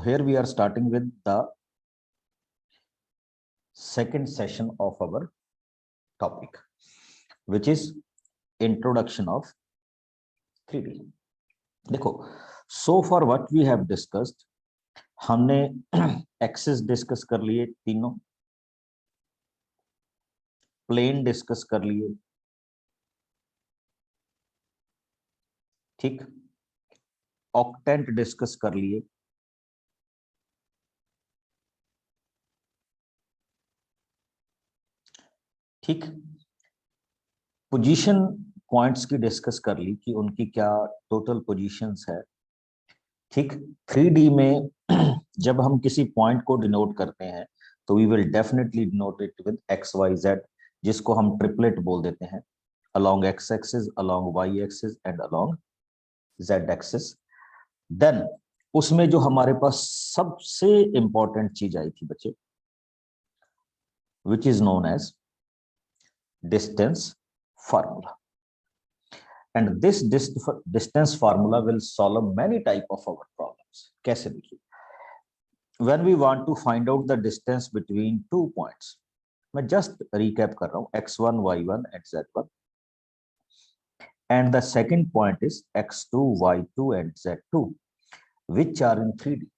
here we are starting with the second session of our topic, which is introduction of 3D. देखो, so far what we have discussed, हमने axis discuss कर लिए तीनों, plane discuss कर लिए, ठीक, octant discuss कर लिए, ठीक, पोजीशन पॉइंट्स की डिस्कस कर ली कि उनकी क्या टोटल पोजीशंस है, ठीक। 3D में जब हम किसी पॉइंट को डिनोट करते हैं तो we will definitely denote it with x y z, जिसको हम ट्रिपलेट बोल देते हैं, along x axis, along y axis and along z axis. Then उसमें जो हमारे पास सबसे इंपॉर्टेंट चीज आई थी बच्चे, which is known as distance formula, and this distance formula will solve many type of our problems. कैसे देखिए, when we want to find out the distance between two points, मैं just recap कर रहा हूँ, x1 y1 and z1, and the second point is x2 y2 and z2, which are in 3D,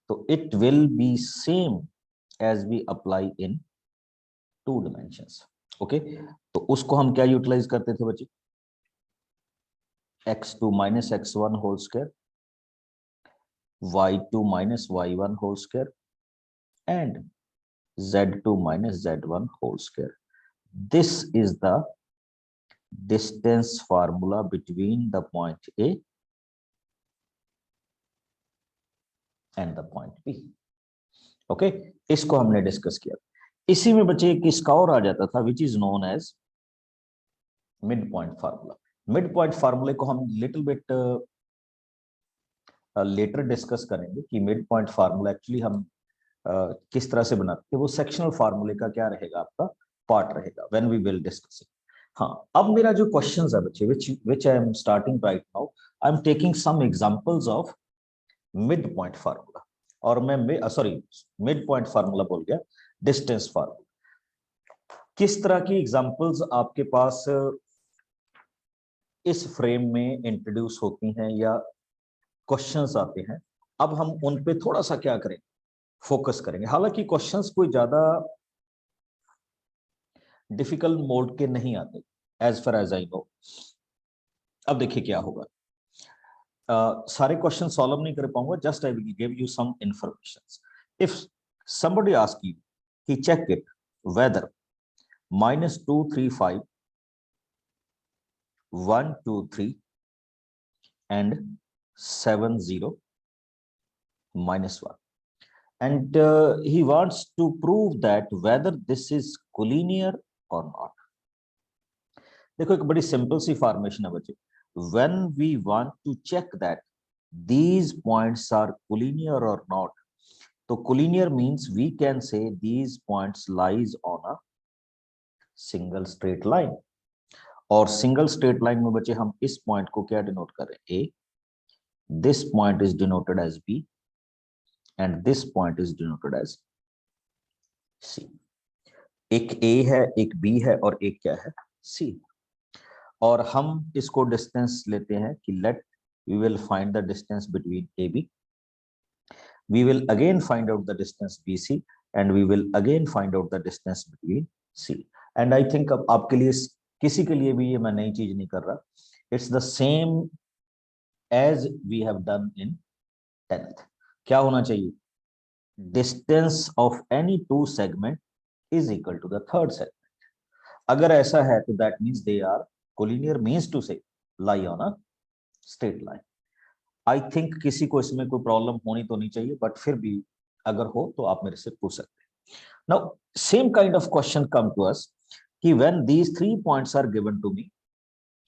so it will be same as we apply in 2 dimensions. okay, तो उसको हम क्या utilise करते थे बच्चे, x2 minus x1 whole square, y2 minus y1 whole square, and z2 minus z1 whole square. This is the distance formula between the point A and the point B. okay, इसको हमने discuss किया। इसी में बच्चे एक इसका और आ जाता था, which is known as mid point formula. Mid point फार्मूले को हम लिटिल बिट लेटर डिस्कस करेंगे कि मिड पॉइंट फार्मूला एक्चुअली हम किस तरह से बनाते हैं, वो सेक्शनल फार्मूले का क्या रहेगा, आपका पार्ट रहेगा, when we will discuss it. हाँ, अब मेरा जो क्वेश्चंस है बच्चे, which I am starting right now, I am taking some examples of mid point formula, और मैं सॉरी मिड पॉइंट फार्मूला बोल गया, डिस्टेंस फार्मूला। किस तरह की एग्जांपल्स आपके पास इस फ्रेम में इंट्रोड्यूस होती हैं या क्वेश्चंस आते हैं, अब हम उन पे थोड़ा सा क्या करें, फोकस करेंगे। हालांकि क्वेश्चंस कोई ज्यादा डिफिकल्ट मोड के नहीं आते, as far as I know. अब देखिए क्या होगा, सारे क्वेश्चन सॉल्व नहीं कर पाऊंगा, just I will give you some information. If somebody ask you, he check it whether -235 123 and 70 -1, and he wants to prove that whether this is collinear or not। देखो, एक बड़ी सिंपल सी formation है बच्चे, when we want to check that these points are collinear or not, तो collinear means we can say these points lies on a single straight line, और single straight line में बच्चे हम इस पॉइंट को क्या डिनोट कर रहे हैं, A, this point is denoted as B and this point is denoted as C। एक A है, एक B है और एक क्या है, C। और हम इसको डिस्टेंस लेते हैं कि let we will find the distance between AB, we will again find out the distance BC and we will again find out the distance between C। and I think अब आपके लिए किसी के लिए भी ये मैं नई चीज नहीं कर रहा, it's the same as we have done in 10th। क्या होना चाहिए, distance of any two segment is equal to the third segment. अगर ऐसा है तो that means they are collinear, means to say lie on a straight line. I think किसी को इसमें कोई प्रॉब्लम होनी तो नहीं चाहिए, बट फिर भी अगर हो तो आप मेरे से पूछ सकते हैं। Now same kind of question come to us कि when these 3 points are given to me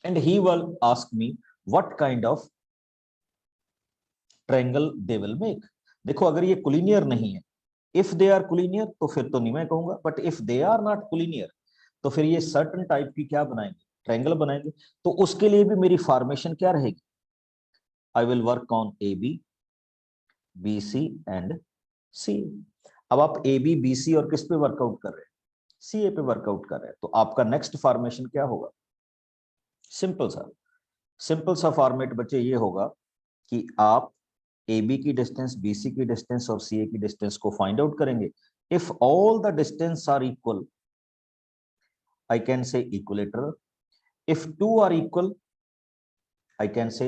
and he will ask me what kind of triangle they will make। देखो, अगर ये collinear नहीं है, if they are collinear तो फिर तो नहीं मैं कहूंगा, but if they are not collinear तो फिर ये certain type की क्या बनाएंगे, ट्रायंगल बनाएंगे। तो उसके लिए भी मेरी फॉर्मेशन क्या रहेगी, I will work on AB, BC and C. अब आप AB BC और किस पे वर्कआउट कर रहे हैं, CA पे वर्कआउट कर रहे हैं, तो आपका नेक्स्ट फॉर्मेशन क्या होगा, सिंपल सा फॉर्मेट बच्चे ये होगा कि आप AB की डिस्टेंस, BC की डिस्टेंस और CA की डिस्टेंस को फाइंड आउट करेंगे। If all the distance are equal, I can say equilateral. If two are equal, I can say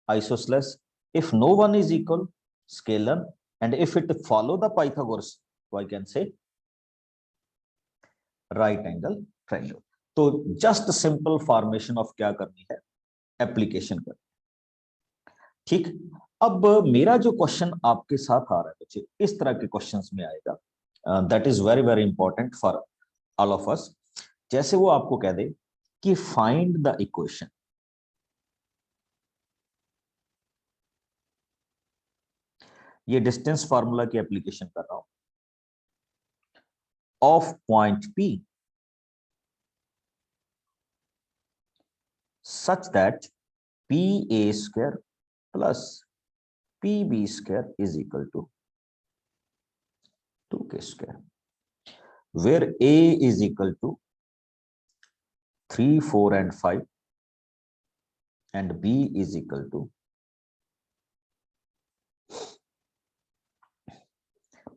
isosceles. If no one is equal, scalar. And if it follow the Pythagoras, so I can say right angle triangle. तो just simple formation of क्या करनी है, application करनी है। ठीक, अब मेरा जो क्वेश्चन आपके साथ आ रहा है बच्चे, इस तरह के क्वेश्चंस में आएगा, that is very very important for all of us. जैसे वो आपको कह दे कि फाइंड द इक्वेशन, ये डिस्टेंस फार्मूला की एप्लीकेशन कर रहा हूं, of point P such that PA square plus PB square is equal to 2K square, where A is equal to 3, 4 and 5 and B is equal to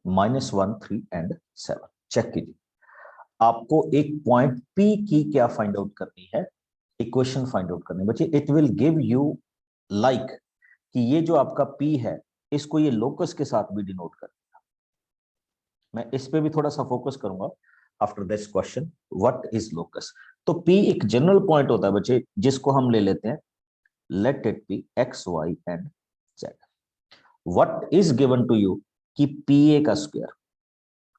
-1, 3 and 7। Check कीजिए, आपको एक point P की क्या find out करनी है, equation find out करनी है बच्चे। It will give you like कि ये जो आपका P है, इसको ये लोकस के साथ भी डिनोट कर, मैं इस पे भी थोड़ा सा फोकस करूंगा after this question, what is locus. तो P एक जनरल पॉइंट होता है बच्चे, जिसको हम ले लेते हैं, let it be x, y and z। What is given to you कि PA का square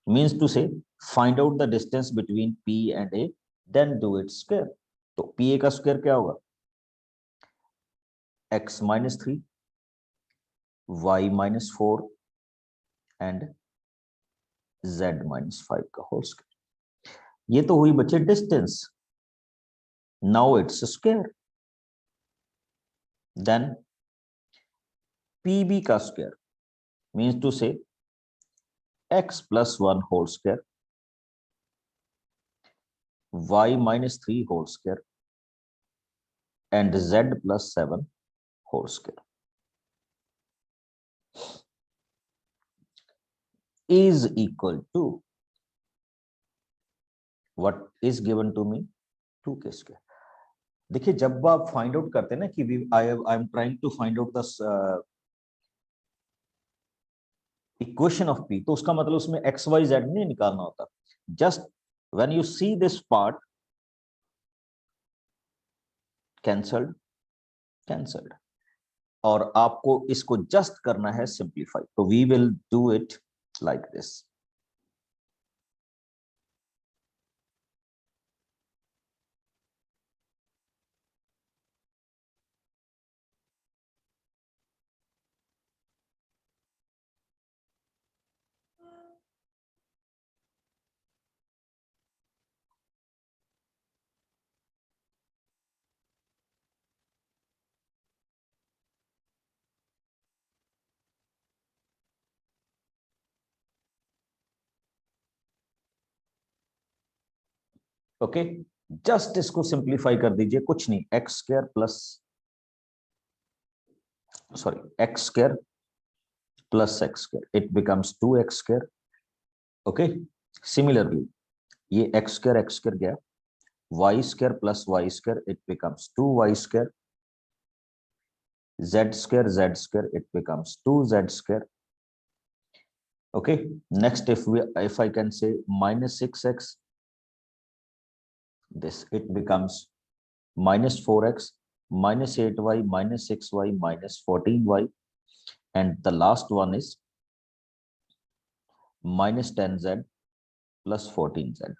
means to say find out the distance between P and A, then do it square. तो PA का स्क्वायर क्या होगा, x -3 y -4 and z -5 का whole square. ये तो हुई बच्चे distance, now it's square, then PB का square means to say x +1 whole square, y -3 whole square and z +7 whole square is equal to what is given to me, 2K square। देखिए जब आप find out करते हैं ना कि I am trying to find out the equation of P, तो उसका मतलब उसमें x y z नहीं निकालना होता। Just when you see this part, cancelled cancelled, और आपको इसको जस्ट करना है सिंप्लीफाई, तो we will do it like this. Okay, just इसको सिंप्लीफाई कर दीजिए, कुछ नहीं, x square plus x square, it becomes 2x square. Okay, similarly ये एक्स स्क्वायर गया, y square plus y square, it becomes 2y square, z square it becomes 2z square. okay, next if I can say -6x, this it becomes -4x, -8y, -6y, -14y, and the last one is -10z plus 14z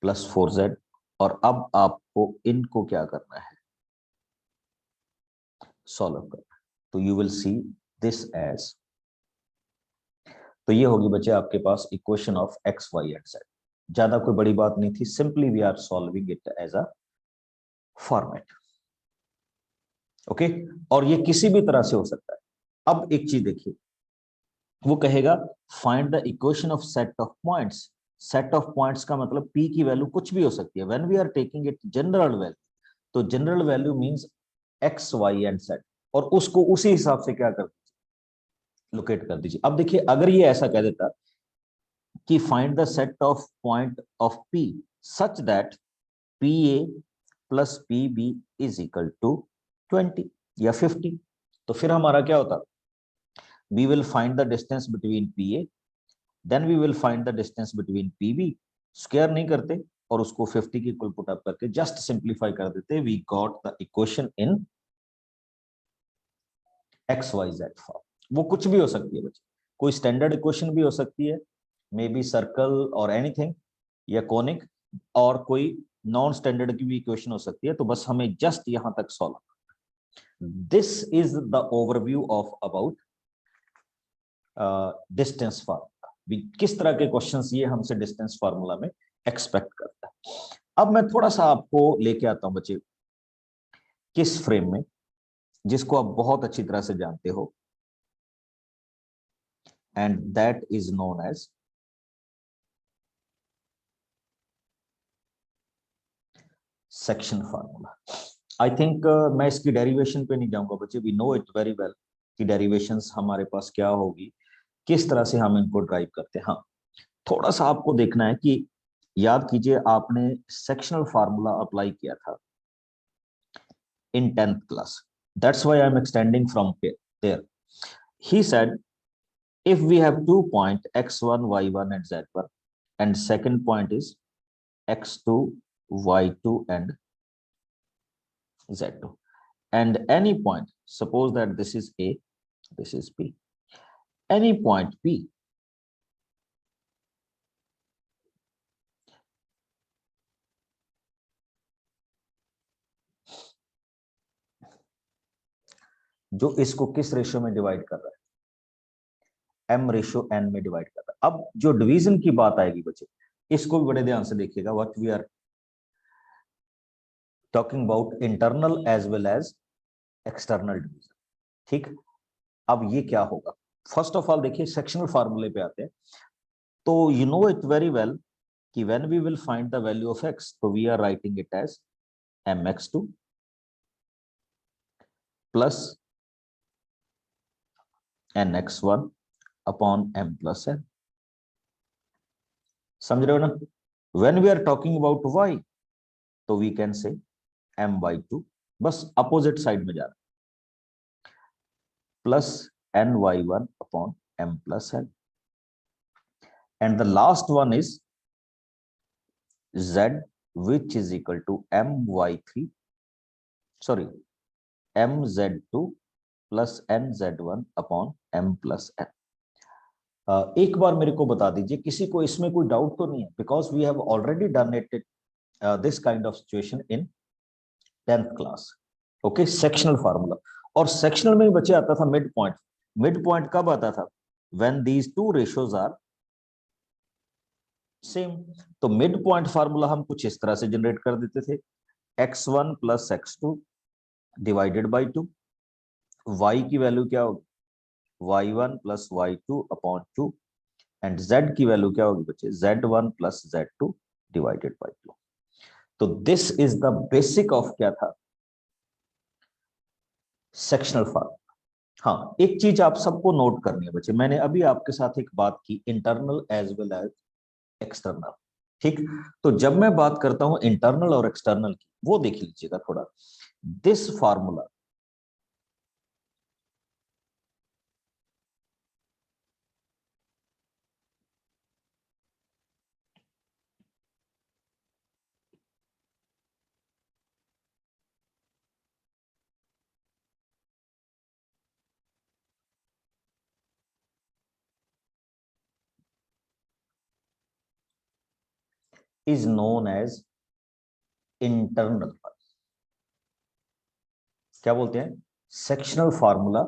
plus 4z। और अब आपको इनको क्या करना है, solve करना है। तो you will see this as, तो ये होगी बच्चे आपके पास equation of x, y and z। ज्यादा कोई बड़ी बात नहीं थी, simply we are solving it as a format. Okay, और ये किसी भी तरह से हो सकता है। अब एक चीज देखिए, वो कहेगा find the equation of set of points. Set of points का मतलब p की वैल्यू कुछ भी हो सकती है। When we are taking it general value, तो general value means x y and set, और उसको उसी हिसाब से क्या कर लोकेट कर दीजिए। अब देखिए, अगर ये ऐसा कह देता कि find the set of point of p such that P A plus P B is equal to 20 या 50, तो फिर हमारा क्या होता, we will find the distance between P A, then we will find the distance between P B, square नहीं करते और उसको 50 की इक्वल पुट अप करके जस्ट सिंप्लीफाई कर देते, we got the equation in x y z form. वो कुछ भी हो सकती है बच्चे, कोई स्टैंडर्ड इक्वेशन भी हो सकती है, मे बी सर्कल और एनीथिंग, या कोनिक, और कोई नॉन स्टैंडर्ड की भी इक्वेशन हो सकती है। तो बस हमें जस्ट यहां तक solve, this is the overview of about distance formula. किस तरह के क्वेश्चंस ये हमसे डिस्टेंस फार्मूला में एक्सपेक्ट करता है। अब मैं थोड़ा सा आपको लेके आता हूं बच्चे किस फ्रेम में, जिसको आप बहुत अच्छी तरह से जानते हो, and that is known as section formula. I think मैं इसकी डेरिवेशन पे नहीं जाऊंगा बच्चे, we know it very well कि डेरिवेशंस हमारे पास क्या होगी, किस तरह से हम इनको ड्राइव करते हैं। हाँ, थोड़ा सा आपको देखना है कि याद कीजिए आपने सेक्शनल फार्मूला अप्लाई किया था in 10th class. That's why I'm extending from there. He said, if we have 2 points, x1, y1, and z1, and second point is x2, y2, and z2, and any point, suppose that this is A, this is B, any point P, जो इसको किस ratio में divide कर रहा है, m ratio n में divide कर रहा है। अब जो डिवीजन की बात आएगी बच्चे, इसको भी बड़े ध्यान से देखिएगा, what we are talking about internal as well as external division. ठीक, अब ये क्या होगा, फर्स्ट ऑफ ऑल देखिए सेक्शनल फार्मूले पे आते हैं। तो you know it very well कि when we will find the value of x, तो we are writing it as mx2 plus nx1 upon m plus n। समझ रहे हो ना? When we are talking about y, तो we can say m/2, बस opposite side में जा रहा है, plus ny1 upon m plus n, and the last one is z which is equal to my3, sorry, mz2 plus nz1 upon m plus n। एक बार मेरे को बता दीजिए, किसी को इसमें कोई डाउट तो नहीं है, because we have already done it this kind of situation in 10th class. Okay, sectional formula, और सेक्शनल में ही बच्चे आता था मिड पॉइंट। मिड पॉइंट कब आता था, when these two ratios are same. तो मिड पॉइंट फार्मूला हम कुछ इस तरह से जनरेट कर देते थे, x1 plus x2 divided by 2, y की वैल्यू क्या होगी, y1 plus y2 upon 2, and z की वैल्यू क्या होगी बच्चे, z1 plus z2 divided by 2। तो this is the basic of क्या था, सेक्शनल फार्मूला। हाँ, एक चीज आप सबको नोट करनी है बच्चे, मैंने अभी आपके साथ एक बात की internal as well as external. ठीक, तो जब मैं बात करता हूं इंटरनल और एक्सटर्नल की, वो देख लीजिएगा थोड़ा, this formula is known as internal, क्या बोलते हैं, sectional formula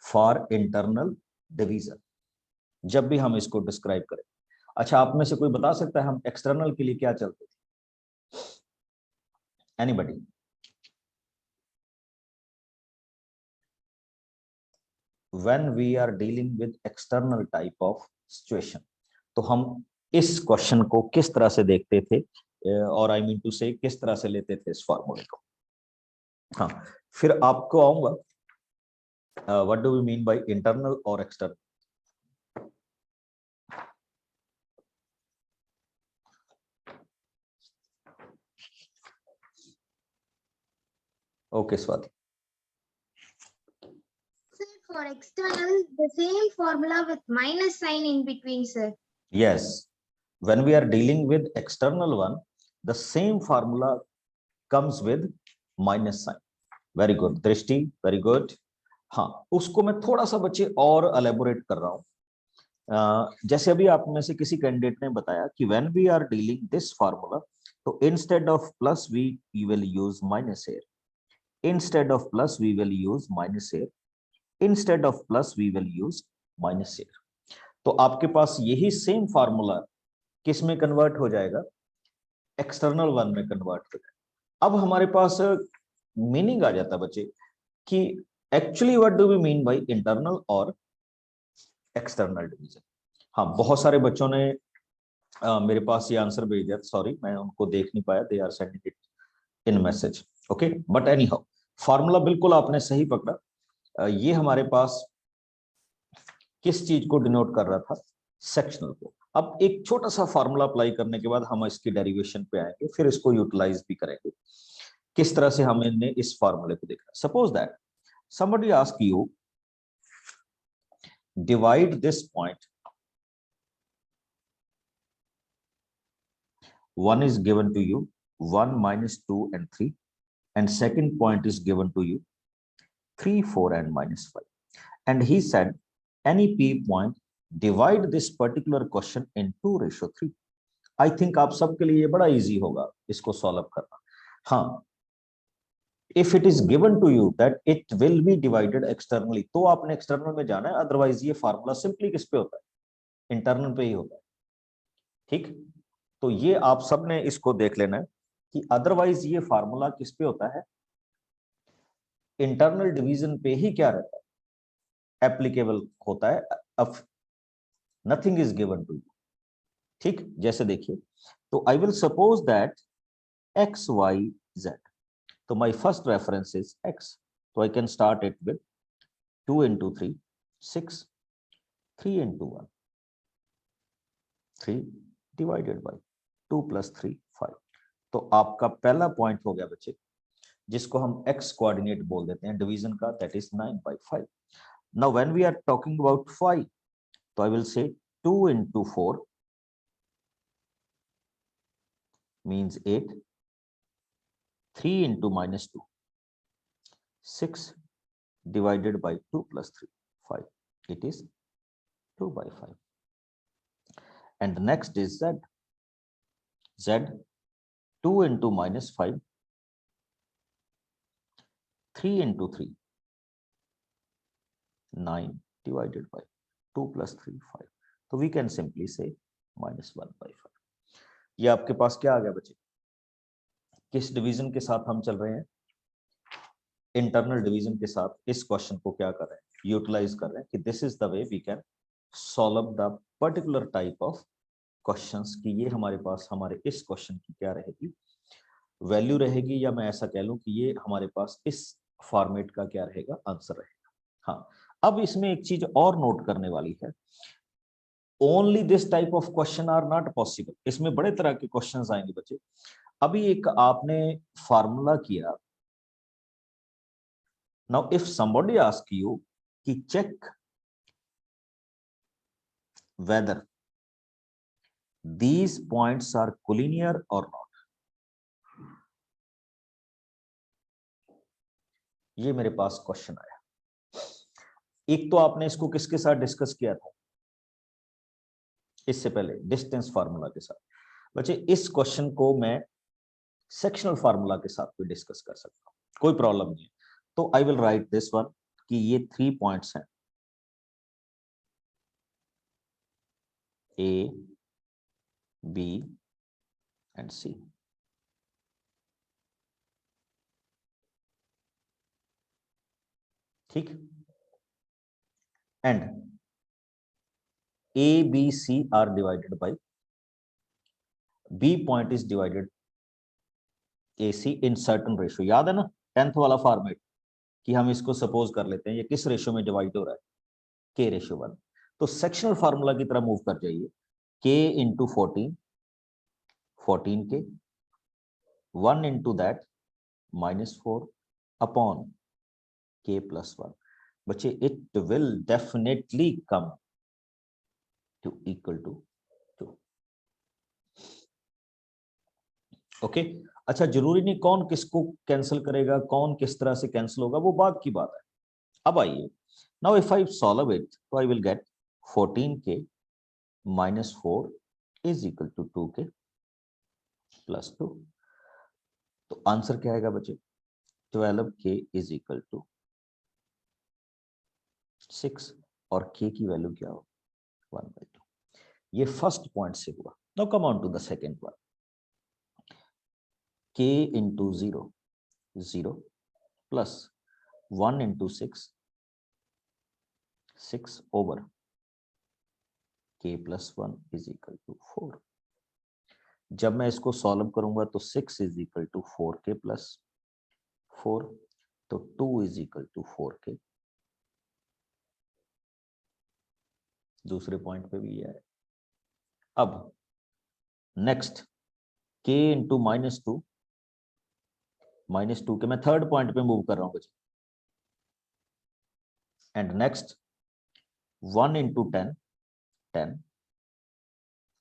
for internal division, जब भी हम इसको डिस्क्राइब करें। अच्छा, आप में से कोई बता सकता है हम एक्सटर्नल के लिए क्या चलते थे, anybody? When we are dealing with external type of situation. तो हम इस क्वेश्चन को किस तरह से देखते थे, और आई मीन टू से किस तरह से लेते थे इस फॉर्मूले को। हाँ, फिर आपको आऊंगा what do we mean by internal और external. Okay Swati. Sir, for external, the same formula with minus sign in between, sir. Yes, when we are dealing with external one, the same formula comes with minus sign. Very good, दृष्टि, very good. हाँ, उसको मैं थोड़ा सा बच्चे और elaborate कर रहा हूँ। जैसे अभी आप में से किसी कैंडिडेट ने बताया कि when we are dealing this formula, तो instead of plus we will use minus here. Instead of plus we will use minus here. Instead of plus we will use minus here. तो आपके पास यही same formula किस में convert हो जाएगा, external one में convert हो जाएगा। अब हमारे पास मीनिंग आ जाता बच्चे कि actually what do we mean by internal और एक्सटर्नल डिवीजन। हाँ, बहुत सारे बच्चों ने मेरे पास ये आंसर भेज दिया, सॉरी मैं उनको देख नहीं पाया, they are sending it in message. Okay, but anyhow formula बिल्कुल आपने सही पकड़ा। ये हमारे पास किस चीज को डिनोट कर रहा था, सेक्शनल को। अब एक छोटा सा फार्मूला अप्लाई करने के बाद हम इसकी डेरिवेशन पे आएंगे, फिर इसको यूटिलाइज भी करेंगे किस तरह से हमने इस फार्मूले को देखा। Suppose that somebody ask you divide this point, one is given to you 1 minus 2 and 3, and second point is given to you 3 4 and minus 5, and he said any p point divide this particular question in 2:3। I think आप सबके लिए ये बड़ा easy होगा इसको solve करना। हाँ, if it is given to you that it will be divided externally, तो आपने एक्सटर्नल में जाना है, अदरवाइज ये फार्मूला सिंपली किस पे होता है, इंटरनल पे ही होता है। ठीक, तो ये आप सबने इसको देख लेना है कि अदरवाइज ये फार्मूला किस पे होता है, इंटरनल डिवीजन पे ही क्या रहता है, एप्लीकेबल होता है। अब nothing is given to you. ठीक, जैसे देखिए, तो I will suppose that x y z, तो my first reference is x, so I can start it with 2 into 3 6, 3 into 1 3 divided by 2 plus 3 5। तो आपका पहला पॉइंट हो गया बच्चे, जिसको हम x कोऑर्डिनेट बोल देते हैं डिवीजन का, that is 9/5। Now when we are talking about 5, तो I will say 2 into 4 means 8, 3 into minus 2 6 divided by 2 plus 3 5, it is 2/5। and the next is z, z 2 into minus 5, 3 into 3 9 divided by 2 plus 3 5, तो we can simply say -1/5। ये आपके पास क्या आ गया बच्चे, किस division के साथ हम चल रहे हैं, इंटरनल डिवीजन के साथ इस क्वेश्चन को क्या कर रहे हैं, यूटिलाइज कर रहे हैं कि this is the way we can solve the particular type of questions, कि ये हमारे पास हमारे इस क्वेश्चन की क्या रहेगी, वैल्यू रहेगी, या मैं ऐसा कह लूं कि ये हमारे पास इस फॉर्मेट का क्या रहेगा, आंसर रहेगा। हाँ, अब इसमें एक चीज और नोट करने वाली है, only this type of question are not possible, इसमें बड़े तरह के क्वेश्चंस आएंगे बच्चे। अभी एक आपने फार्मूला किया, now if somebody ask you कि check whether these points are collinear or not, ये मेरे पास क्वेश्चन आया। एक तो आपने इसको किसके साथ डिस्कस किया था इससे पहले, डिस्टेंस फार्मूला के साथ। बच्चे इस क्वेश्चन को मैं सेक्शनल फार्मूला के साथ भी डिस्कस कर सकता हूं, कोई प्रॉब्लम नहीं है। तो I will write this one कि ये 3 पॉइंट्स हैं, ए बी एंड सी। ठीक, and A, B, C are divided by B point is divided AC in certain ratio. याद है ना 10th वाला फॉर्मेट कि हम इसको सपोज कर लेते हैं ये किस रेशियो में डिवाइड हो रहा है, K रेशियो 1. तो सेक्शनल फार्मूला की तरह मूव कर जाइए, K into 14 K, 1 into that -4 upon K plus 1. बच्चे it will definitely come to equal to 2. Okay अच्छा, जरूरी नहीं कौन किसको कैंसिल करेगा, कौन किस तरह से कैंसिल होगा, वो बात की बात है. अब आइए, now if I solve it तो I will get 14K minus 4 is equal to 2K plus 2. तो आंसर क्या आएगा बच्चे, 12K is equal to 6 और K की वैल्यू क्या हो 1/2. ये फर्स्ट पॉइंट से हुआ. Now come on to the second one. K into 0 0 plus 1 into 6 over K plus 1 is equal to 4. जब मैं इसको सॉल्व करूंगा तो 6 is equal to 4K plus 4, तो 2 is equal to 4K. दूसरे पॉइंट पे भी ये है. अब नेक्स्ट K into -2 के मैं थर्ड पॉइंट पे मूव कर रहा हूं बच्चे. And next 1 into 10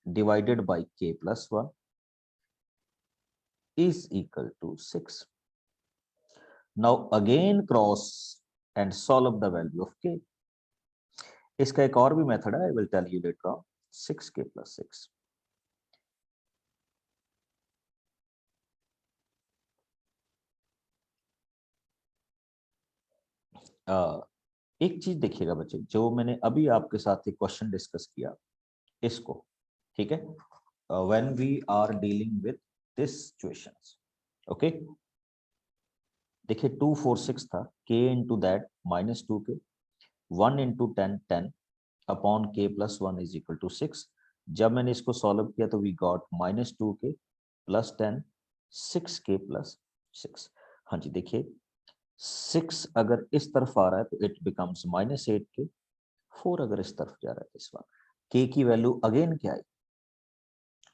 divided by K plus 1 is equal to 6. Now again cross and solve the value of K. इसका एक और भी मेथड है, I will tell you later on. 6K plus 6. एक चीज देखिएगा बच्चे, जो मैंने अभी आपके साथ एक क्वेश्चन डिस्कस किया इसको, ठीक है, when we are dealing with this situations. Okay देखिए 2 4 6 था, K into that -2K, 1 into 10 upon K plus 1 is equal to 6. जब मैंने इसको सॉल्व किया तो we got -2K plus 10 6K plus 6. हाँ जी देखिए 6 अगर इस तरफ आ रहा है तो इट बिकम्स -8K, 4 अगर इस तरफ जा रहा है इस बार K की वैल्यू अगेन क्या है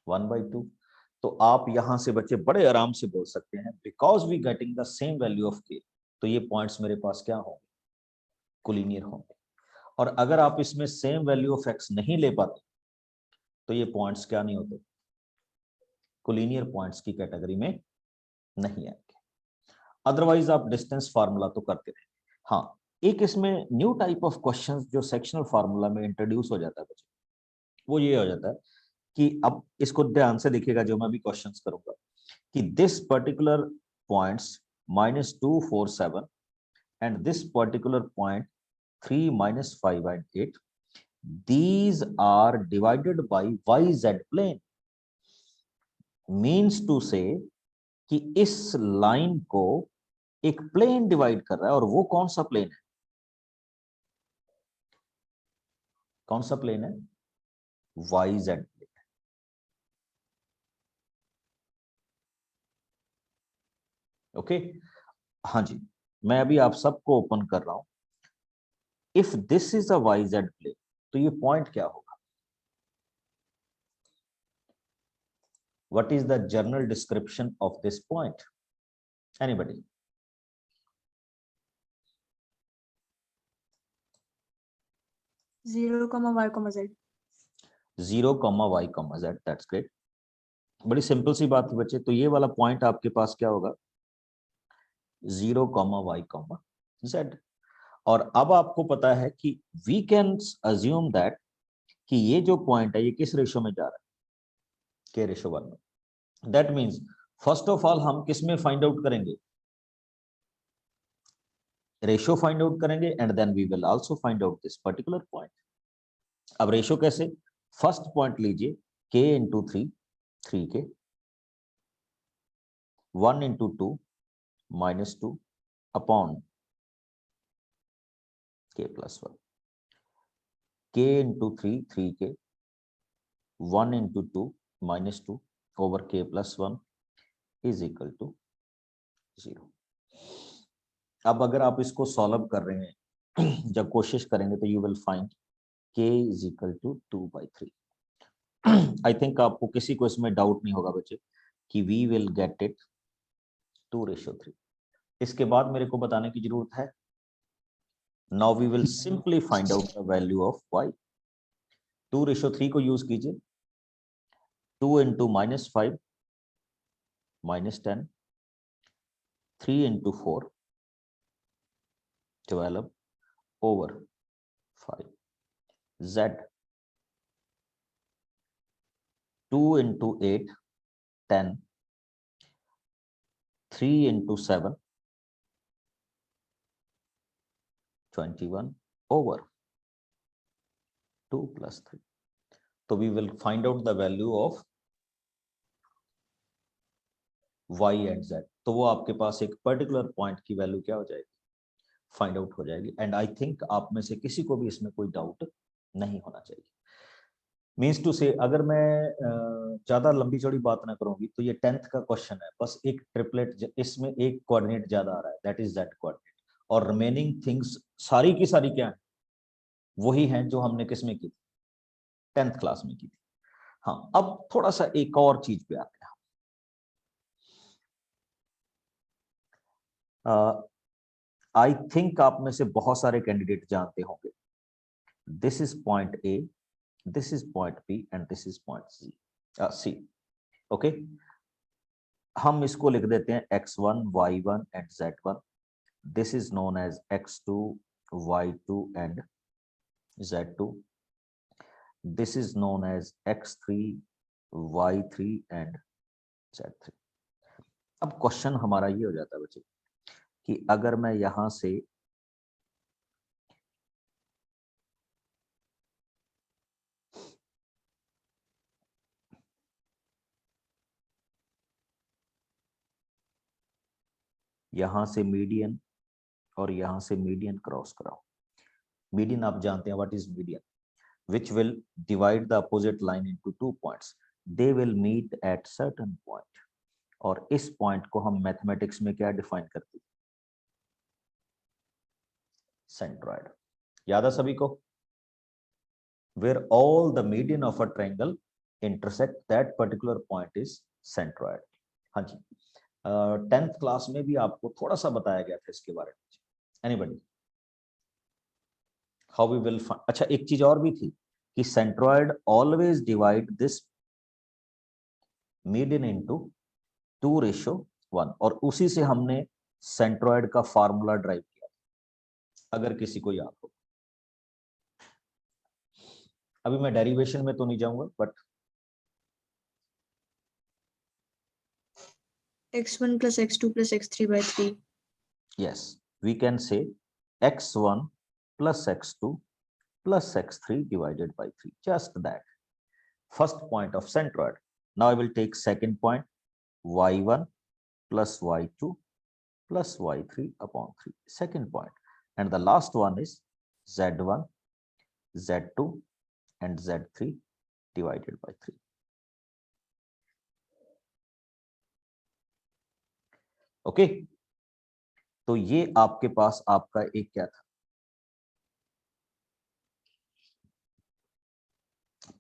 1/2. तो आप यहां से बच्चे बड़े आराम से बोल सकते हैं because we getting the same value of K, तो ये पॉइंट्स मेरे पास क्या होंगे, कोलिनियर होंगे. और अगर आप इसमें सेम वैल्यू ऑफ X नहीं ले पाते तो ये पॉइंट्स क्या नहीं होते, कोलिनियर पॉइंट्स की कैटेगरी में नहीं आएंगे. अदरवाइज आप डिस्टेंस फार्मूला तो करते रहे. हाँ एक इसमें न्यू टाइप ऑफ क्वेश्चंस जो सेक्शनल फार्मूला में इंट्रोड्यूस हो जाता है बच्चे, वो ये हो जाता है कि अब इसको ध्यान से देखिएगा जो मैं भी क्वेश्चंस करूंगा कि this particular points -2 4 7 and this particular point 3 -5 and 8, these are divided by YZ plane. Means to say कि इस लाइन को एक प्लेन डिवाइड कर रहा है, और वो कौन सा प्लेन है, कौन सा प्लेन है, YZ प्लेन. ओके हाँ जी, मैं अभी आप सबको ओपन कर रहा हूं. If this is a YZ plane तो ये पॉइंट क्या होगा, what is the general description of this point, anybody. 0, y, z. 0, y, z. That's great. बड़ी सिंपल सी बात है बच्चे. तो ये वाला पॉइंट आपके पास क्या होगा 0, y, z. और अब आपको पता है कि वी कैन अज्यूम दैट कि ये जो पॉइंट है ये किस रेशो में जा रहा है, K रेशो 1 में. That means first of all हम किस में फाइंड आउट करेंगे, रेशो फाइंड आउट करेंगे, and then we will also find out this particular point. अब रेशो कैसे, फर्स्ट पॉइंट लीजिए K into 3 3K, 1 into 2 -2 upon K plus 1. k into 3 3k, 1 into 2 minus 2 over k plus 1 is equal to 0. अब अगर आप इसको solve कर रहे हैं जब कोशिश करेंगे तो you will find k is equal to 2/3. I think आपको किसी को इसमें डाउट नहीं होगा बच्चे कि वी विल गेट इट 2:3. इसके बाद मेरे को बताने की जरूरत है. Now we will simply find out the value of y. 2:3 को यूज कीजिए. 2 into -5 -10, 3 into 4 12 over 5. Z 2 into 8 10, 3 into 7 21 over 2 plus 3. So we will find out the value of y and z. तो वो आपके पास एक पर्टिकुलर पॉइंट की value क्या हो जाएगी, फाइंड आउट हो जाएगी. एंड आई थिंक आप में से किसी को भी इसमें कोई डाउट नहीं होना चाहिए. मीन्स टू से अगर मैं ज्यादा लंबी चौड़ी बात ना करूंगी तो ये 10th का क्वेश्चन है. बस एक ट्रिपलेट, इसमें एक कोऑर्डिनेट ज्यादा आ रहा है, दैट इज z कोऑर्डिनेट, और रिमेनिंग थिंग्स सारी की सारी क्या है, वही हैं जो हमने किस में की थी, 10th क्लास में की थी. हाँ, अब थोड़ा सा एक और चीज पे आते हैं. आई थिंक आप में से बहुत सारे कैंडिडेट जानते होंगे, this is point A, this is point B and this is point C. Okay, हम इसको लिख देते हैं x1 y1 and z1. This is known as x2 y2 and z2. This is known as x3 y3 and z3. अब question हमारा ये हो जाता है बच्चे कि अगर मैं यहां से मीडियन और यहां से मीडियन क्रॉस कराऊं. मीडियन आप जानते हैं, what is median, which will divide the opposite line into 2 points. They will meet at certain point. और इस पॉइंट को हम मैथमेटिक्स में क्या डिफाइन करते हैं, सेंट्रॉइड. याद है सभी को, where all the median of a triangle intersect that particular point is centroid. हाँ जी, 10th क्लास में भी आपको थोड़ा सा बताया गया था इसके बारे में. Anybody, how we will find. अच्छा, एक चीज और भी थी कि centroid always divide this median into 2:1, और उसी से हमने सेंट्रॉइड का फार्मूला ड्राइव किया, अगर किसी को याद हो. अभी मैं डेरिवेशन में तो नहीं जाऊंगा, but x1 plus x2 plus x3 by 3. yes, we can say x1 plus x2 plus x3 divided by 3, just that. First point of centroid. Now I will take second point, y1 plus y2 plus y3 upon 3, second point. And the last one is z1, z2 and z3 divided by 3. Okay, तो ये आपके पास आपका एक क्या था,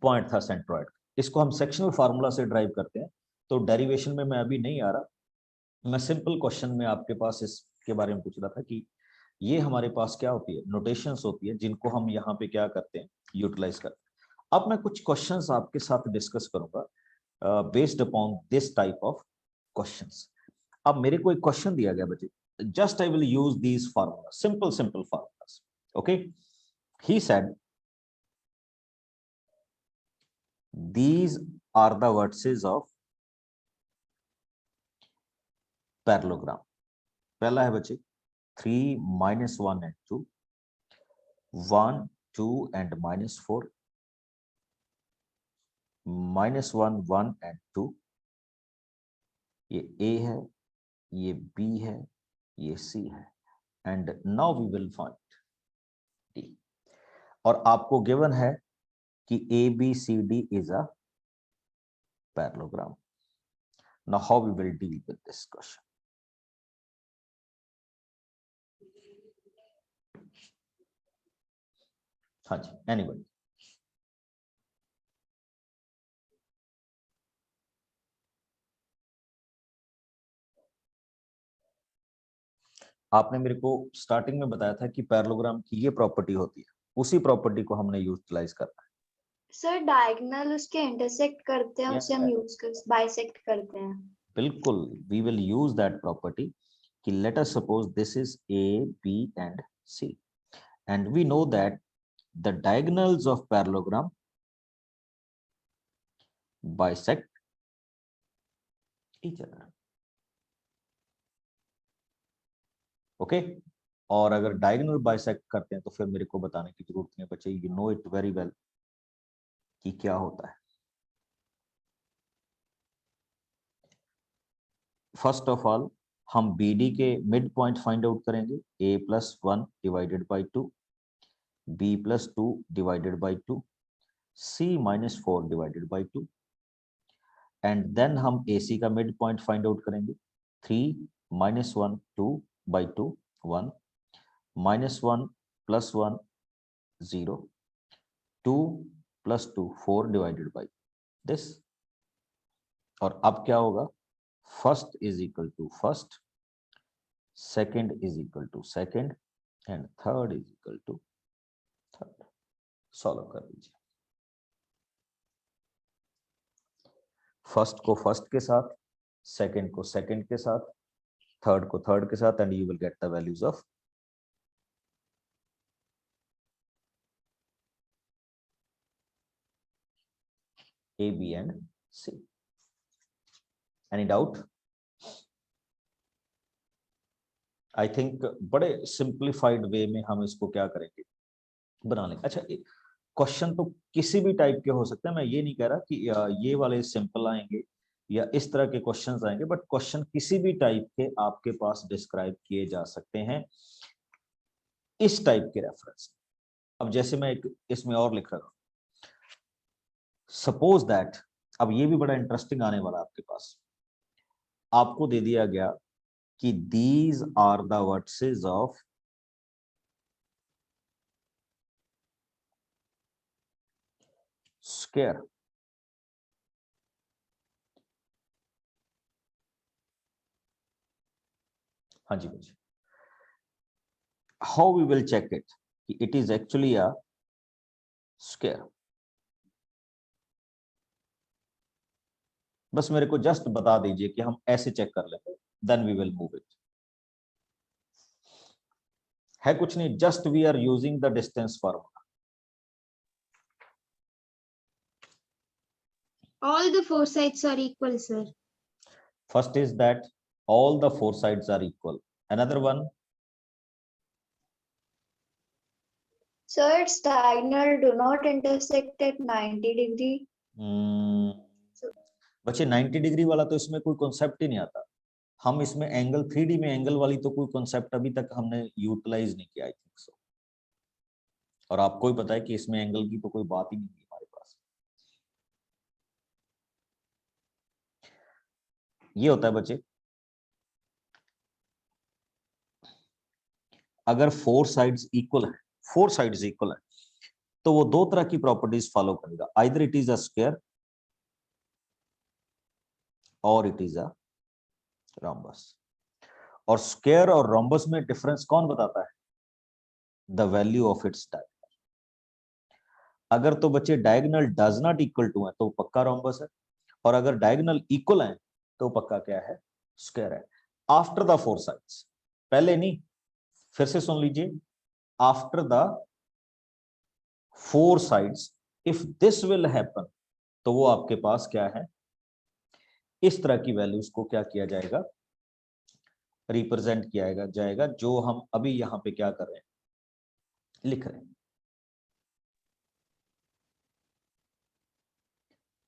point था centroid. इसको हम सेक्शनल फार्मूला से ड्राइव करते हैं, तो डेरिवेशन में मैं अभी नहीं आ रहा. मैं सिंपल क्वेश्चन में आपके पास इसके बारे में पूछ रहा था कि ये हमारे पास क्या होती है, नोटेशंस होती है, जिनको हम यहाँ पे क्या करते हैं, यूटिलाइज करते हैं. अब मैं कुछ क्वेश्चंस आपके साथ डिस्कस करूंगा based upon this type of questions. अब मेरे को एक क्वेश्चन दिया गया बच्चे, just I will use these formula, simple formulas. Okay, he said these are the vertices of parallelogram. पहला है बच्चे 3 -1 and 2, 1 2 and -4, -1 1 and 2. ये A है, ये B है, ये C है. And now we will find D. और आपको गिवन है कि ABCD is a parallelogram. Now how we will deal with this question? हाँ जी, anybody? आपने मेरे को स्टार्टिंग में बताया था कि पैरेललोग्राम की ये प्रॉपर्टी होती है, उसी प्रॉपर्टी को हमने यूटिलाइज करना है। सर डायगोनल उसके इंटरसेक्ट करते हैं, उसे हम Yes. यूज कर बाइसेक्ट करते हैं। बिल्कुल, we will use that property कि let us suppose this is A, B and C and we know that the diagonals of parallelogram bisect each other. Okay और अगर डायगोनल बाइसेक्ट करते हैं तो फिर मेरे को बताने की जरूरत नहीं बचे, you know it very well कि क्या होता है। फर्स्ट ऑफ ऑल हम BD के मिड पॉइंट फाइंड आउट करेंगे, A+1 divided by 2, B+2 divided by 2, C-4 divided by 2 and then हम AC का मिड पॉइंट फाइंड आउट करेंगे, 3 -1 2 बाई 2 1 -1 +1 0 2 + 2 4 डिवाइडेड बाई दिस। और अब क्या होगा, first is equal to first, second is equal to second and third is equal to third. Solve कर लीजिए, first को फर्स्ट के साथ, सेकंड को सेकंड के साथ, थर्ड को थर्ड के साथ and you will get the values of A, B and C. Any doubt? I think बड़े सिंप्लीफाइड वे में हम इसको क्या करेंगे, बना लेंगे। अच्छा, क्वेश्चन तो किसी भी टाइप के हो सकते हैं, मैं ये नहीं कह रहा कि ये वाले सिंपल आएंगे या इस तरह के क्वेश्चंस आएंगे, बट क्वेश्चन किसी भी टाइप के आपके पास डिस्क्राइब किए जा सकते हैं इस टाइप के रेफरेंस। अब जैसे मैं एक इसमें और लिख रहा हूं, सपोज दैट, अब ये भी बड़ा इंटरेस्टिंग आने वाला आपके पास, आपको दे दिया गया कि these are the vertices of square. हाँ जी मुझे, how we will check it कि it is actually a square. बस मेरे को जस्ट बता दीजिए कि हम ऐसे चेक कर लेंगे, then we will move it. है कुछ नहीं, just we are using the distance formula. All the four sides are equal, sir. First is that all the four sides are equal. Another one, Sir, its diagonal do not intersect at 90 degree. बच्चे 90 degree वाला तो इसमें कोई concept ही नहीं आता। हम इसमें angle 3D में एंगल वाली तो कोई कॉन्सेप्ट अभी तक हमने यूटिलाइज नहीं किया, आई थिंक सो। और आपको ही पता है कि इसमें एंगल की तो कोई बात ही नहीं है हमारे पास। ये होता है बच्चे, अगर फोर साइड्स इक्वल है, फोर साइड्स इक्वल है, तो वो दो तरह की प्रॉपर्टीज फॉलो करेगा, either it is a square और इट इज अ रोम्बस। और स्क्वायर और रोम्बस में डिफरेंस कौन बताता है, the value of its diagonal. अगर तो बच्चे diagonal does not equal to है तो पक्का रोम्बस है, और अगर डायगोनल इक्वल है तो पक्का क्या है, स्क्वायर है। आफ्टर द फोर साइड्स, पहले नहीं, फिर से सुन लीजिए, after the four sides if this will happen, तो वो आपके पास क्या है, इस तरह की वैल्यूज को क्या किया जाएगा, रिप्रेजेंट किया जाएगा, जो हम अभी यहां पे क्या कर रहे हैं, लिख रहे हैं।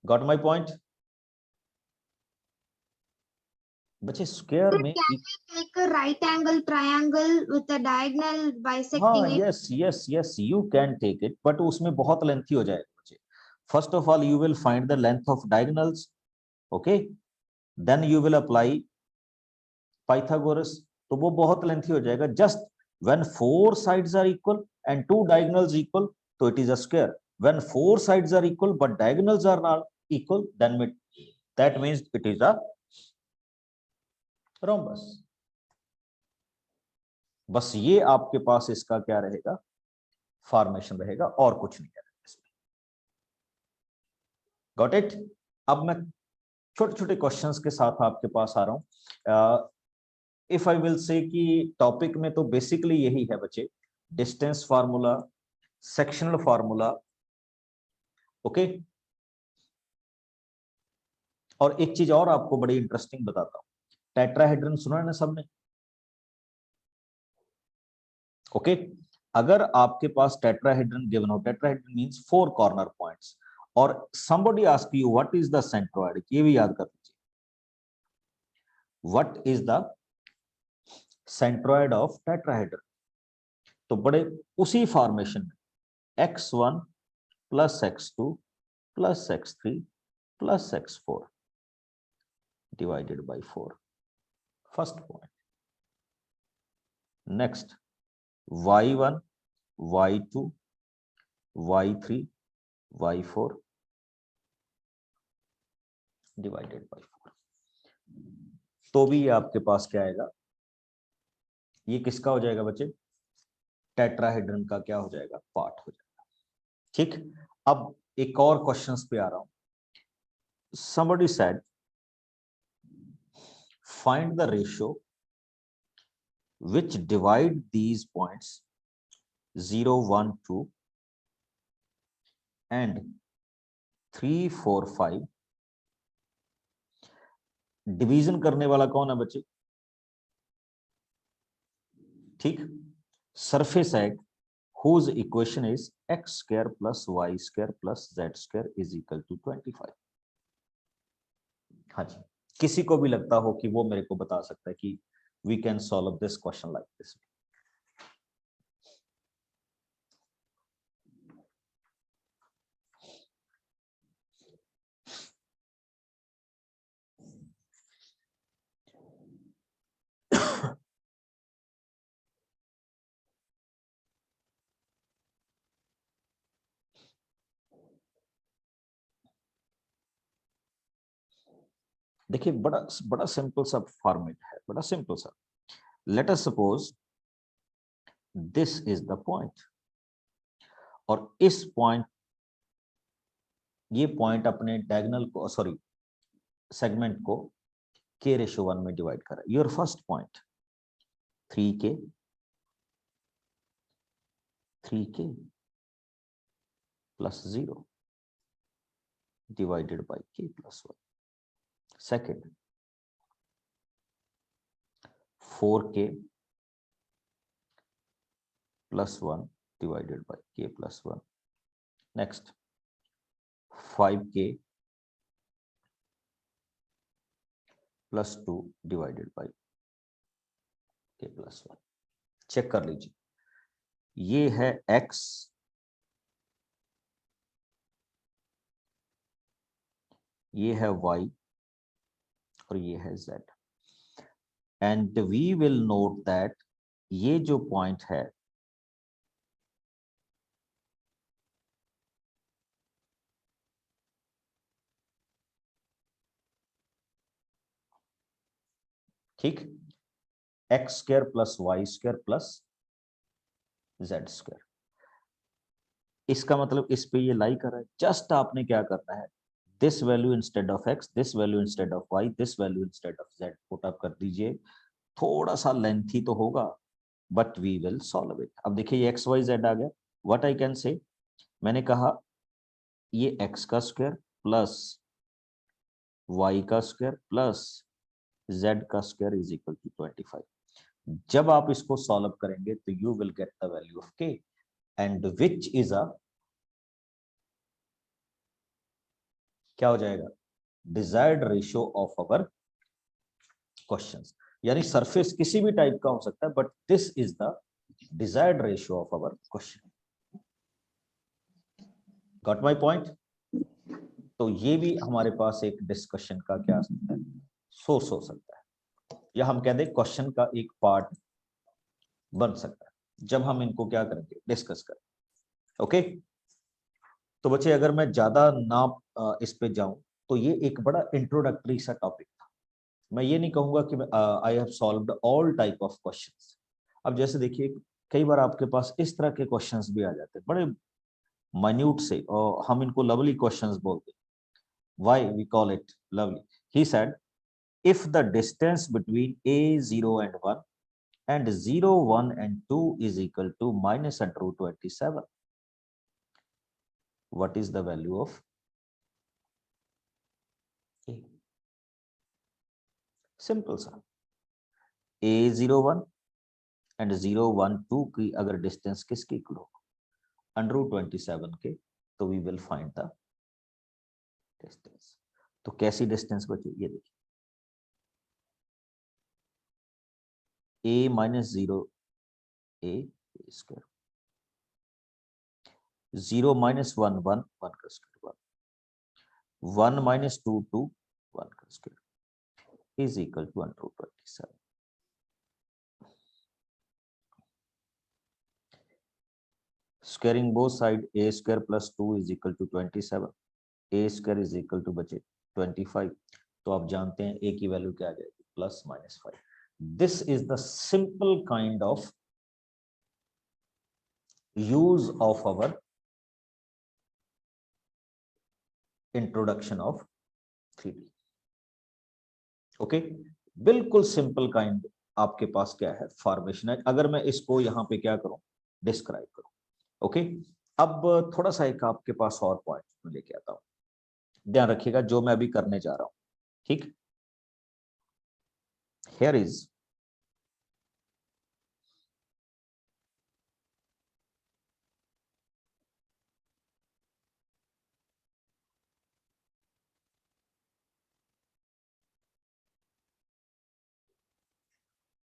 Got my point? बच्चे स्क्वायर में Take a right angle triangle with a diagonal bisecting हाँ, it. yes, you can take it, but उसमें बहुत लेंथी हो जाएगा बच्चे. First of all, you will find the length of diagonals, okay? Then you will apply Pythagoras. तो वो बहुत lengthy हो जाएगा. Just when 4 sides are equal and 2 diagonals equal, so it is a square. When 4 sides are equal but diagonals are not equal, then that means it is a rhombus. बस ये आपके पास इसका क्या रहेगा, फॉर्मेशन रहेगा, और कुछ नहीं रहेगा इसमें. Got it. अब मैं छोटे छोटे क्वेश्चंस के साथ आपके पास आ रहा हूं. इफ आई विल से कि टॉपिक में तो बेसिकली यही है बच्चे, distance formula, sectional formula, okay. और एक चीज और आपको बड़ी इंटरेस्टिंग बताता हूं, टेट्राहेड्रन सुना है ना सबने, ओके. अगर आपके पास टेट्राहेड्रन गिवन हो, टेट्राहेड्रन मींस 4 कॉर्नर पॉइंट्स, और somebody ask you what is the centroid, ये भी याद कर लीजिए. What is the centroid of tetrahedron? तो बड़े उसी फॉर्मेशन में x1 plus x2 plus x3 plus x4 divided by 4, first point. Next, y1, y2, y3, y4 divided by 4. तो भी ये आपके पास क्या आएगा, ये किसका हो जाएगा बच्चे, टेट्राहेड्रन का क्या हो जाएगा, पार्ट हो जाएगा. ठीक. अब एक और क्वेश्चंस पे आ रहा हूं. somebody said find the ratio which divide these points 0, 1, 2 and 3, 4, 5. Division करने वाला कौन है बच्चे, ठीक. Surface egg whose equation is x square plus y square plus z square is equal to 25. हाँ जी, किसी को भी लगता हो कि वो मेरे को बता सकता है कि we can solve this question like this. देखिए बड़ा बड़ा सिंपल सा फॉर्मेट है, बड़ा सिंपल सा. Let us suppose this is the point, और इस पॉइंट, ये पॉइंट अपने डायगोनल को, सॉरी सेगमेंट को k/1 में डिवाइड कर रहा है. Your first point 3k plus 0 divided by k plus 1. Second, 4k plus 1 divided by k plus 1. Next, 5k plus 2 divided by k plus 1. Check कर लीजिए, ये है x, ये है y और ये है z. And we will note that ये जो पॉइंट है ठीक, x square plus y square plus z square. इसका मतलब इस पे ये लाई कर रहा है. जस्ट आपने क्या करना है, this value instead of x, this value instead of y, this value instead of z put up कर दीजिए. थोड़ा सा लेंथी तो होगा, but we will solve it. अब देखिए ये एक्स वाई जेड आ गया. व्हाट आई कैन से, मैंने कहा ये एक्स का स्क्वायर प्लस वाई का स्क्वायर प्लस जेड का स्क्वायर इज इक्वल टू 25. जब आप इसको सॉल्व करेंगे तो you will get the value of k, and which is a, क्या हो जाएगा, desired ratio of our questions, यानी सरफेस किसी भी टाइप का हो सकता है, but this is the desired ratio of our question. Got my point? तो ये भी हमारे पास एक डिस्कशन का क्या आ सकता है, सोर्स हो सकता है, या हम कह दें क्वेश्चन का एक पार्ट बन सकता है जब हम इनको क्या करेंगे, डिस्कस करें। ओके, तो बच्चे अगर मैं ज्यादा ना इस पे जाऊं तो ये एक बड़ा इंट्रोडक्टरी सा टॉपिक था। मैं ये नहीं कहूंगा कि I have solved all type of questions. अब जैसे देखिए कई बार आपके पास इस तरह के क्वेश्चंस भी आ जाते हैं बड़े माइन्यूट से, और हम इनको लवली क्वेश्चंस बोलते हैं। Why we call it lovely? He said, if the distance between a 0 and 1 and 0, 1 and 2 is equal to minus under root 27, what is the value of a? Simple सा, a 0 1 and 0 1 2 की अगर distance किसके equal हो, under root 27 के, तो we will find the distance। तो कैसी distance बची, ये देखिए, a minus 0 a square, 0 minus 1 1 1 का स्क्वायर, 1 minus 2 2 1 का square is equal to under root 27। Squaring both side, a square plus 2 is equal to 27, a square is equal to बचे 25। तो आप जानते हैं a की वैल्यू क्या आ जाएगी, plus minus 5। This is the simple kind of use of our introduction of 3D। Okay, बिल्कुल सिंपल काइंड आपके पास क्या है, फॉर्मेशन है। अगर मैं इसको यहाँ पे क्या करूं, डिस्क्राइब करूं। ओके, अब थोड़ा सा एक आपके पास और पॉइंट में लेके आता हूं, ध्यान रखिएगा जो मैं अभी करने जा रहा हूं। ठीक, here is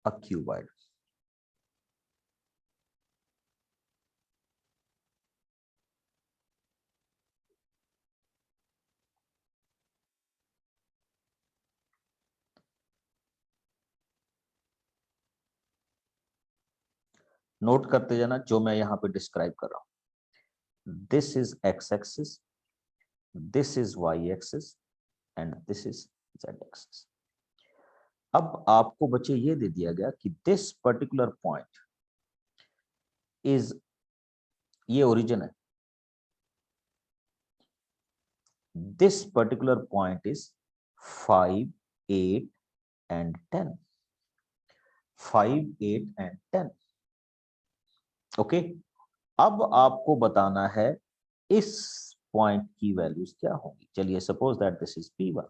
a cuboid। Note करते जाना जो मैं यहाँ पे डिस्क्राइब कर रहा हूं। This is x axis, this is y axis and this is z axis. अब आपको बच्चे ये दे दिया गया कि दिस पर्टिकुलर पॉइंट इज, ये ओरिजिन है, this particular point is 5 8 and 10, 5 8 and 10। Okay, अब आपको बताना है इस पॉइंट की वैल्यूज क्या होंगी। चलिए suppose that this is P1,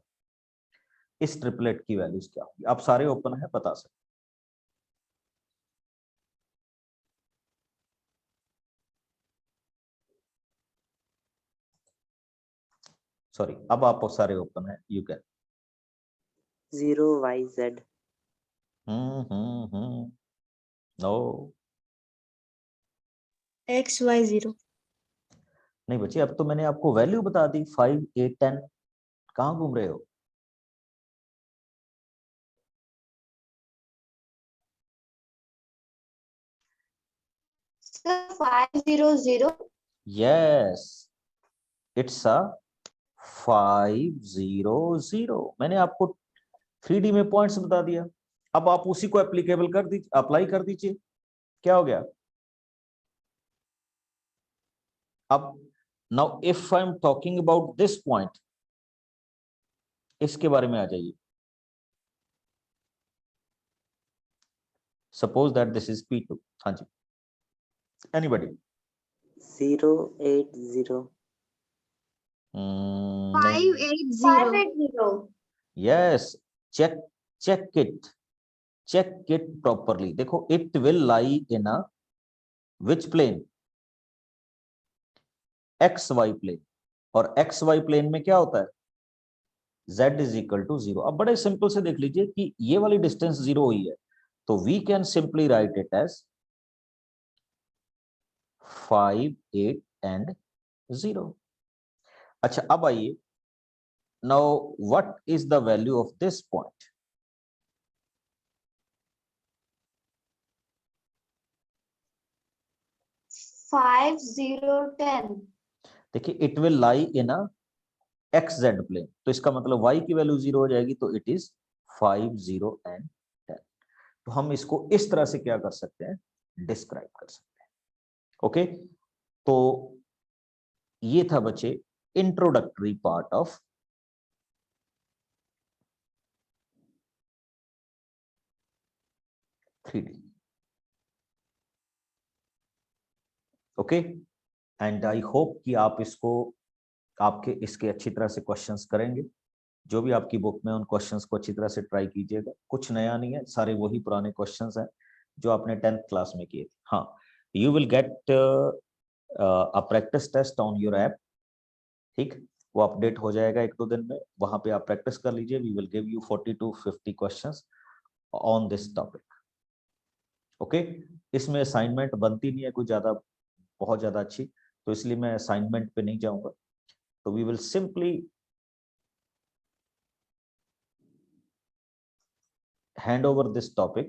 इस ट्रिपलेट की वैल्यूज क्या होंगी। आप सारे ओपन है, बता सकते। सॉरी, अब आप सारे ओपन है, you can. 0 YZ। No, XY0। नहीं बच्चे, अब तो मैंने आपको वैल्यू बता दी, 5 8 10। कहां घूम रहे हो? Sir, 500. Yes, it's a 500। मैंने आपको 3D में पॉइंट्स बता दिया। अब आप उसी को एप्लीकेबल कर दीजिए, अप्लाई कर दीजिए। क्या हो गया? अब now if I am talking about this point, इसके बारे में आ जाइए। Suppose that this is P2। हाँ जी, anybody? 0 8 0। 580. 580. Yes, check it properly। देखो, it will lie in a which plane? XY plane। और XY plane में क्या होता है? z is equal to 0। अब बड़े सिंपल से देख लीजिए कि ये वाली डिस्टेंस 0 हुई है, तो we can simply write it as 5, 8 and 0। अच्छा, अब आइए, now what is the value of this point? Five, 0, 10. देखिए, it will lie in a x z plane, तो इसका मतलब y की वैल्यू 0 हो जाएगी, तो इट इज 5, 0 एंड 10। तो हम इसको इस तरह से क्या कर सकते हैं, डिस्क्राइब कर सकते हैं। ओके, तो ये था बच्चे introductory part of three D. Okay, and I hope कि आप इसको आपके इसके अच्छी तरह से क्वेश्चंस करेंगे। जो भी आपकी बुक में, उन क्वेश्चंस को अच्छी तरह से ट्राई कीजिएगा। कुछ नया नहीं है, सारे वही पुराने क्वेश्चंस हैं जो आपने 10th क्लास में किए थे। हाँ, you will get a practice test on your app, ठीक, वो अपडेट हो जाएगा 1-2 दिन में, वहां पे आप प्रैक्टिस कर लीजिए। We will give you 40 to 50 questions on this topic. Okay, इसमें असाइनमेंट बनती नहीं है कोई ज्यादा, बहुत ज्यादा अच्छी, तो इसलिए मैं असाइनमेंट पे नहीं जाऊंगा। तो we will simply hand over this topic